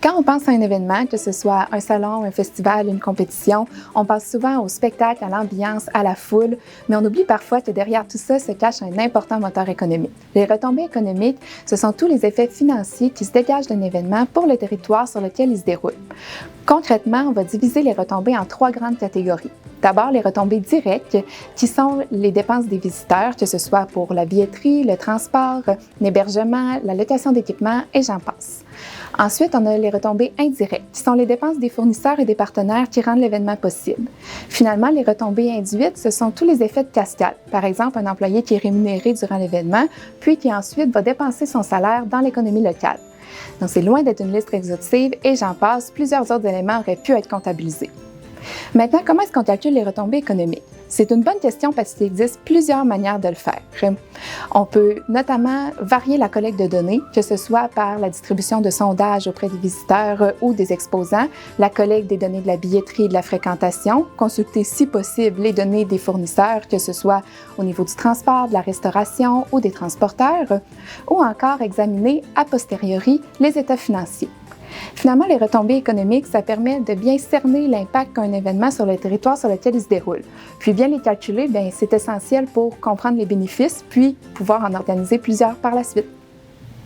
Quand on pense à un événement, que ce soit un salon, un festival, une compétition, on pense souvent au spectacle, à l'ambiance, à la foule, mais on oublie parfois que derrière tout ça se cache un important moteur économique. Les retombées économiques, ce sont tous les effets financiers qui se dégagent d'un événement pour le territoire sur lequel il se déroule. Concrètement, on va diviser les retombées en 3 grandes catégories. D'abord, les retombées directes, qui sont les dépenses des visiteurs, que ce soit pour la billetterie, le transport, l'hébergement, la location d'équipements et j'en passe. Ensuite, on a les retombées indirectes, qui sont les dépenses des fournisseurs et des partenaires qui rendent l'événement possible. Finalement, les retombées induites, ce sont tous les effets de cascade. Par exemple, un employé qui est rémunéré durant l'événement, puis qui ensuite va dépenser son salaire dans l'économie locale. Donc, c'est loin d'être une liste exhaustive et j'en passe, plusieurs autres éléments auraient pu être comptabilisés. Maintenant, comment est-ce qu'on calcule les retombées économiques? C'est une bonne question parce qu'il existe plusieurs manières de le faire. On peut notamment varier la collecte de données, que ce soit par la distribution de sondages auprès des visiteurs ou des exposants, la collecte des données de la billetterie et de la fréquentation, consulter si possible les données des fournisseurs, que ce soit au niveau du transport, de la restauration ou des transporteurs, ou encore examiner a posteriori les états financiers. Finalement, les retombées économiques, ça permet de bien cerner l'impact qu'un événement sur le territoire sur lequel il se déroule. Puis bien les calculer, c'est essentiel pour comprendre les bénéfices, puis pouvoir en organiser plusieurs par la suite.